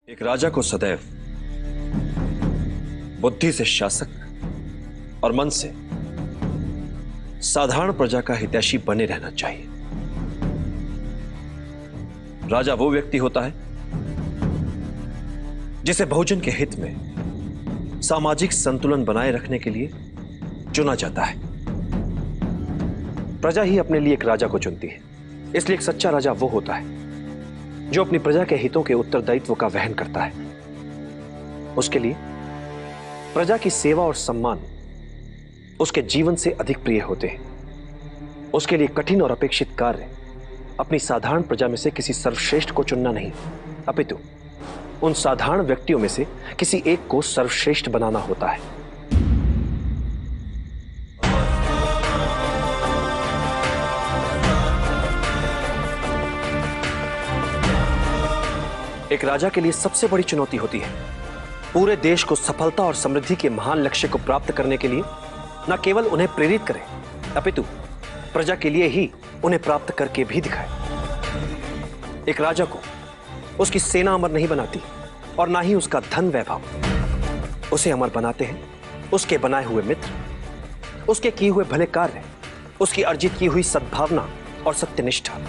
एक राजा को सदैव बुद्धि से शासक और मन से साधारण प्रजा का हितैषी बने रहना चाहिए। राजा वो व्यक्ति होता है जिसे बहुजन के हित में सामाजिक संतुलन बनाए रखने के लिए चुना जाता है। प्रजा ही अपने लिए एक राजा को चुनती है, इसलिए एक सच्चा राजा वो होता है जो अपनी प्रजा के हितों के उत्तरदायित्व का वहन करता है। उसके लिए प्रजा की सेवा और सम्मान उसके जीवन से अधिक प्रिय होते हैं। उसके लिए कठिन और अपेक्षित कार्य अपनी साधारण प्रजा में से किसी सर्वश्रेष्ठ को चुनना नहीं, अपितु उन साधारण व्यक्तियों में से किसी एक को सर्वश्रेष्ठ बनाना होता है। एक राजा के लिए सबसे बड़ी चुनौती होती है पूरे देश को सफलता और समृद्धि के महान लक्ष्य को प्राप्त करने के लिए न केवल उन्हें प्रेरित करे, अपितु प्रजा के लिए ही उन्हें प्राप्त करके भी दिखाए। एक राजा को उसकी सेना अमर नहीं बनाती और ना ही उसका धन वैभव। उसे अमर बनाते हैं उसके बनाए हुए मित्र, उसके किए हुए भले कार्य, उसकी अर्जित की हुई सद्भावना और सत्यनिष्ठा।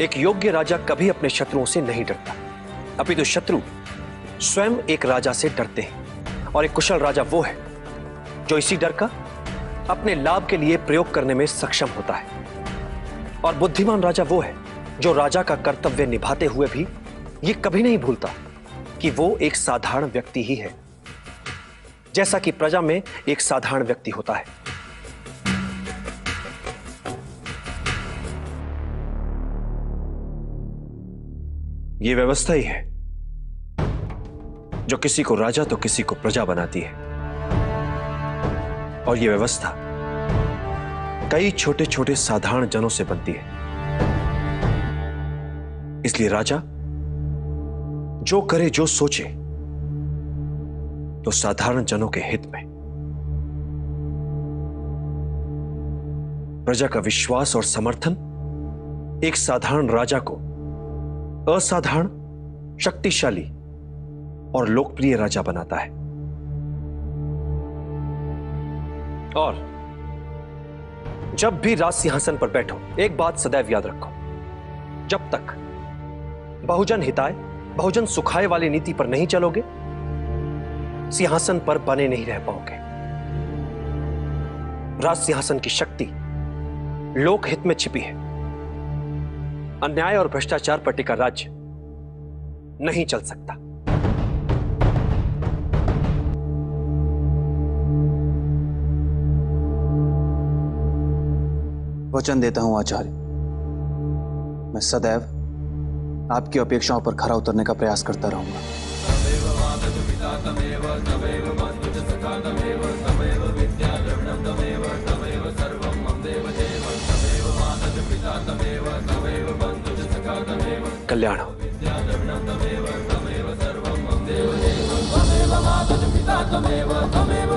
एक योग्य राजा कभी अपने शत्रुओं से नहीं डरता, अपितु शत्रु स्वयं एक राजा से डरते हैं। और एक कुशल राजा वो है जो इसी डर का अपने लाभ के लिए प्रयोग करने में सक्षम होता है। और बुद्धिमान राजा वो है जो राजा का कर्तव्य निभाते हुए भी ये कभी नहीं भूलता कि वो एक साधारण व्यक्ति ही है, जैसा कि प्रजा में एक साधारण व्यक्ति होता है। ये व्यवस्था ही है जो किसी को राजा तो किसी को प्रजा बनाती है। और ये व्यवस्था कई छोटे छोटे साधारण जनों से बनती है। इसलिए राजा जो करे जो सोचे तो साधारण जनों के हित में। प्रजा का विश्वास और समर्थन एक साधारण राजा को असाधारण, शक्तिशाली और लोकप्रिय राजा बनाता है। और जब भी राज सिंहासन पर बैठो, एक बात सदैव याद रखो, जब तक बहुजन हिताय बहुजन सुखाय वाली नीति पर नहीं चलोगे, सिंहासन पर बने नहीं रह पाओगे। राज सिंहासन की शक्ति लोकहित में छिपी है। अन्याय और भ्रष्टाचार पर टिका राज्य नहीं चल सकता। वचन देता हूं आचार्य, मैं सदैव आपकी अपेक्षाओं पर खरा उतरने का प्रयास करता रहूंगा। कल्याण हो। तमेव